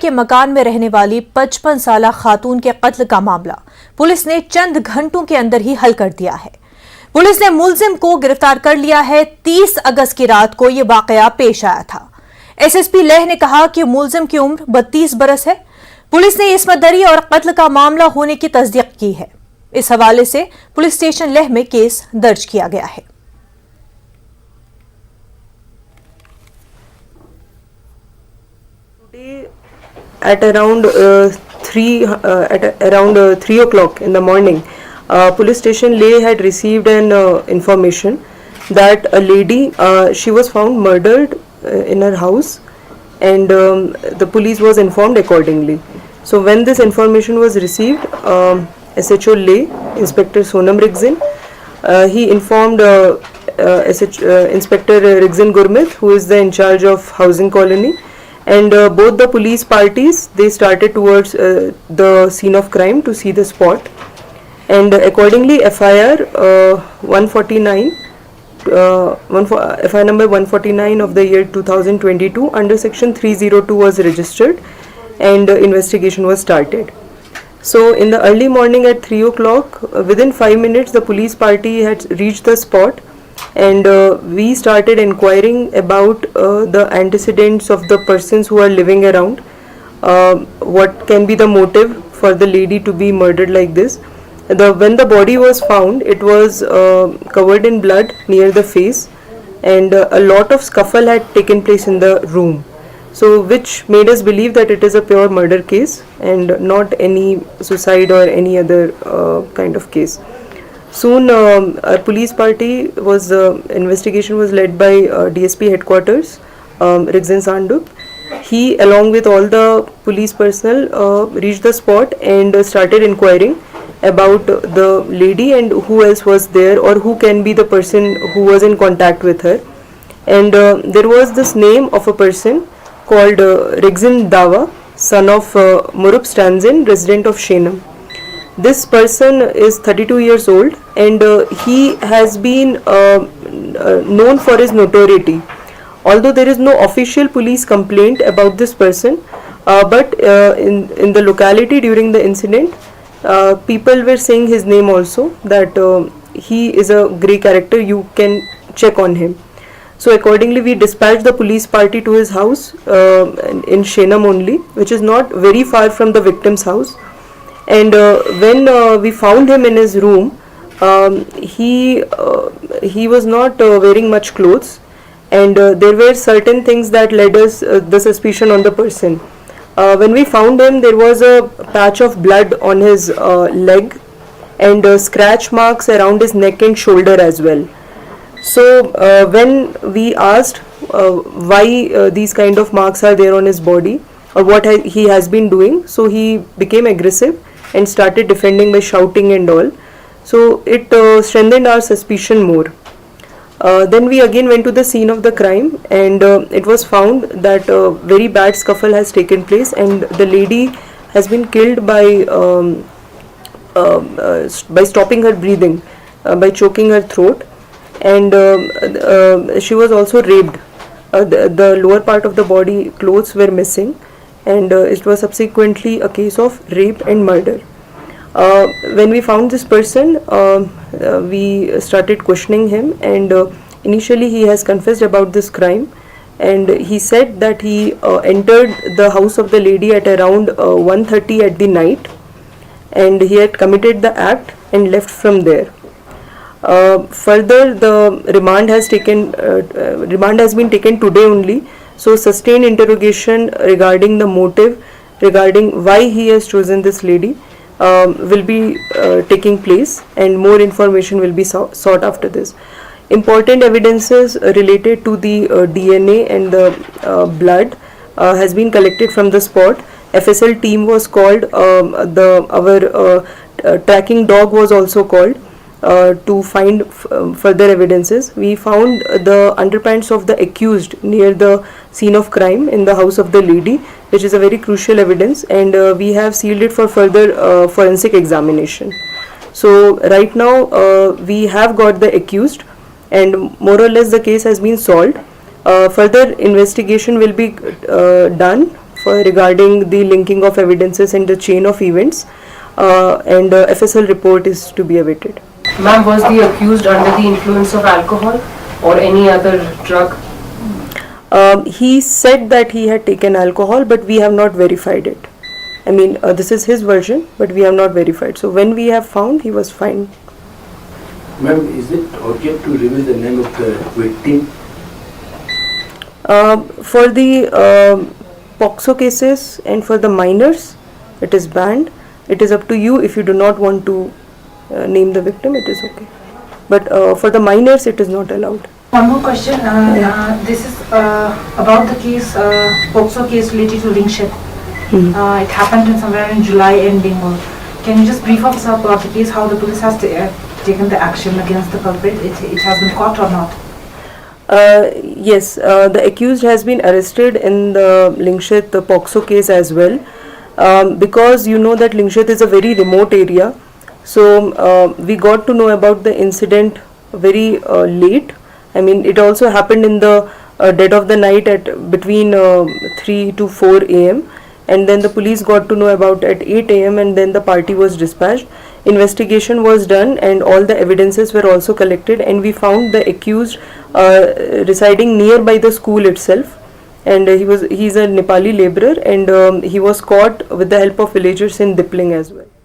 के मकान में रहने वाली 55 साला खातून के कत्ल का मामला पुलिस ने चंद घंटों के अंदर ही हल कर दिया है। पुलिस ने मुलजिम को गिरफ्तार कर लिया है। 30 अगस्त की रात को यह वाकया पेश आया था। एसएसपी लेह ने कहा कि मुलजिम की उम्र 32 बरस है। पुलिस ने इस्मतदरी और कत्ल का मामला होने की तस्दीक की है। इस हवाले से पुलिस स्टेशन लेह में केस दर्ज किया गया है। At around 3 o'clock in the morning, police station Leh had received an information that a lady, she was found murdered in her house, and the police was informed accordingly. So when this information was received, SHO Leh, Inspector Sonam Rigzin, he informed Inspector Rigzin Gurmit, who is the in charge of housing colony, and both the police parties, they started towards the scene of crime to see the spot, and accordingly FIR 149 FIR number 149 of the year 2022 under section 302 was registered, and investigation was started. So in the early morning at 3 o'clock, within 5 minutes the police party had reached the spot, and we started inquiring about the antecedents of the persons who are living around. What can be the motive for the lady to be murdered like this? When the body was found, it was covered in blood near the face, and a lot of scuffle had taken place in the room, so which made us believe that it is a pure murder case and not any suicide or any other kind of case. Soon our police party was, investigation was led by DSP headquarters, Rigzin Sandup. He, along with all the police personnel, reached the spot and started inquiring about the lady and who else was there or who can be the person who was in contact with her. And there was this name of a person called Rigzin Dawa, son of Murup Stanzin, resident of Shenam. This person is 32 years old, and he has been known for his notoriety. Although there is no official police complaint about this person, but in the locality during the incident, people were saying his name also, that he is a grey character, you can check on him. So accordingly we dispatched the police party to his house in Shenam only, which is not very far from the victim's house. And when we found him in his room, he was not wearing much clothes, and there were certain things that led us the suspicion on the person. When we found him, there was a patch of blood on his leg, and scratch marks around his neck and shoulder as well. So when we asked why these kind of marks are there on his body or what he has been doing, so he became aggressive and started defending by shouting and all. So it strengthened our suspicion more. Then we again went to the scene of the crime, and it was found that a very bad scuffle has taken place, and the lady has been killed by stopping her breathing, by choking her throat, and she was also raped. The lower part of the body clothes were missing, and it was subsequently a case of rape and murder. When we found this person, we started questioning him, and initially he has confessed about this crime, and he said that he entered the house of the lady at around 1:30 at the night, and he had committed the act and left from there. Further, the remand has been taken today only. So sustained interrogation regarding the motive, regarding why he has chosen this lady, will be taking place, and more information will be sought after this. Important evidences related to the DNA and the blood has been collected from the spot. FSL team was called. Our tracking dog was also called to find further evidences. We found the underpants of the accused near the scene of crime in the house of the lady, which is a very crucial evidence, and we have sealed it for further forensic examination. So right now we have got the accused, and more or less the case has been solved. Further investigation will be done regarding the linking of evidences and the chain of events, and FSL report is to be awaited. Ma'am, was the accused under the influence of alcohol or any other drug? He said that he had taken alcohol, but we have not verified it. I mean, this is his version, but we have not verified. So when we have found, he was fine. Ma'am, is it okay to reveal the name of the victim? For the POXO cases and for the minors, it is banned. It is up to you. If you do not want to name the victim, it is okay. But for the minors, it is not allowed. One more question. This is about the case, POXO case related to Lingship. It happened somewhere in July ending. Can you just brief us about the case, how the police has taken the action against the culprit? It has been caught or not? Yes, the accused has been arrested in the Lingshit, the POXO case as well, because you know that Lingshit is a very remote area. So we got to know about the incident very late. I mean, it also happened in the dead of the night at between 3 to 4 a.m. and then the police got to know about at 8 a.m. and then the party was dispatched. Investigation was done and all the evidences were also collected, and we found the accused residing nearby the school itself, and he's a Nepali laborer, and he was caught with the help of villagers in Dipling as well.